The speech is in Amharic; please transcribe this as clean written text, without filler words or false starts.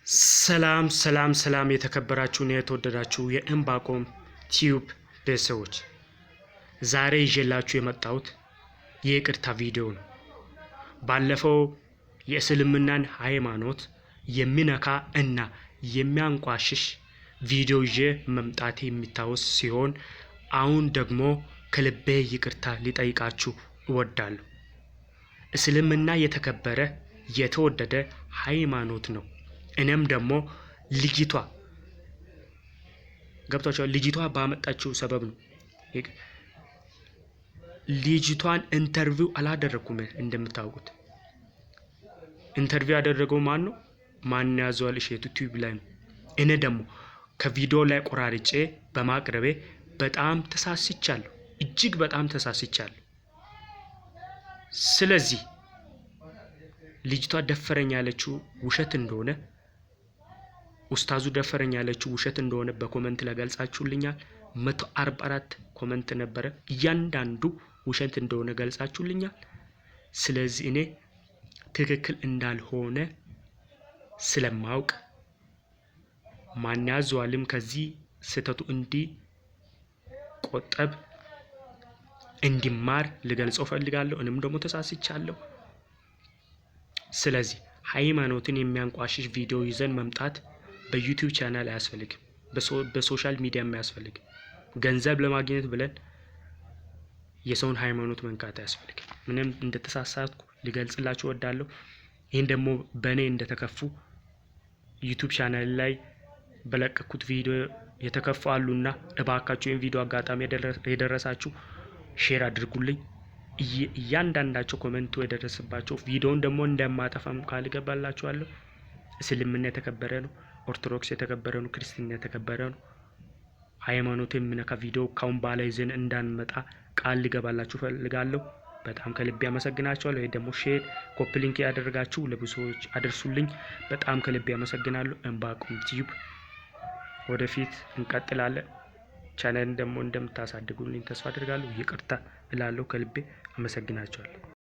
ሰላም የተከበራችሁና የተወደዳችሁ የእምባቆም ቲዩብ ቤተሰቦች፣ ዛሬ ይዤላችሁ የመጣሁት የይቅርታ ቪዲዮ ነው። ባለፈው የእስልምናን ሃይማኖት የሚነካ እና የሚያንቋሽሽ ቪዲዮ ይዤ መምጣቴ የሚታወስ ሲሆን አሁን ደግሞ ከልቤ ይቅርታ ሊጠይቃችሁ እወዳለሁ። እስልምና የተከበረ የተወደደ ሃይማኖት ነው። እኔም ደግሞ ልጅቷ ልጅቷ ባመጣችው ሰበብ ነው። ልጅቷን ኢንተርቪው አላደረኩም። እንደምታውቁት ኢንተርቪው ያደረገው ማን ነው? ማን ያዘዋል? እሸቱ ቲዩብ ላይ ነው። እኔ ደግሞ ከቪዲዮ ላይ ቆራርጬ በማቅረቤ በጣም ተሳስቻለሁ። እጅግ በጣም ተሳስቻለሁ። ስለዚህ ልጅቷ ደፈረኝ ያለችው ውሸት እንደሆነ፣ ኡስታዙ ደፈረኝ ያለችው ውሸት እንደሆነ በኮሜንት ላይ ገልጻችሁልኛል። 144 ኮሜንት ነበረ። እያንዳንዱ ውሸት እንደሆነ ገልጻችሁልኛል። ስለዚህ እኔ ትክክል እንዳልሆነ ስለማውቅ ማን ያዘዋልም ከዚህ ስህተቱ እንዲቆጠብ እንዲማር ልገልጸው ፈልጋለሁ። እኔም ደግሞ ተሳስቻለሁ። ስለዚህ ሃይማኖትን የሚያንቋሽሽ ቪዲዮ ይዘን መምጣት በዩቲዩብ ቻናል አያስፈልግም። በሶሻል ሚዲያ አያስፈልግም። ገንዘብ ለማግኘት ብለን የሰውን ሃይማኖት መንካት አያስፈልግም። ምንም እንደተሳሳትኩ ልገልጽላችሁ እወዳለሁ። ይሄን ደግሞ በእኔ እንደተከፉ ዩቲዩብ ቻናል ላይ በለቀኩት ቪዲዮ የተከፉ አሉና እባካችሁ ይሄን ቪዲዮ አጋጣሚ የደረሳችሁ ሼር አድርጉልኝ። እያንዳንዳቸው ኮሜንቱ የደረሰባቸው ቪዲዮውን ደግሞ እንደማጠፋም ቃል እገባላችኋለሁ። እስልምና የተከበረ ነው። ኦርቶዶክስ የተከበረ ነው። ክርስቲያና የተከበረ ነው። ሃይማኖት የሚነካ ቪዲዮ ካሁን በኋላ ይዘን እንዳንመጣ ቃል ልገባላችሁ ፈልጋለሁ። በጣም ከልቤ አመሰግናችኋለሁ። ወይ ደግሞ ሼር ኮፒ ሊንክ ያደረጋችሁ ለብዙዎች አድርሱልኝ። በጣም ከልቤ አመሰግናለሁ። እምባቆም ቲዩብ ወደፊት እንቀጥላለን። ቻናልን ደግሞ እንደምታሳድጉልኝ ተስፋ አድርጋለሁ። ይቅርታ እላለሁ። ከልቤ አመሰግናችኋለሁ።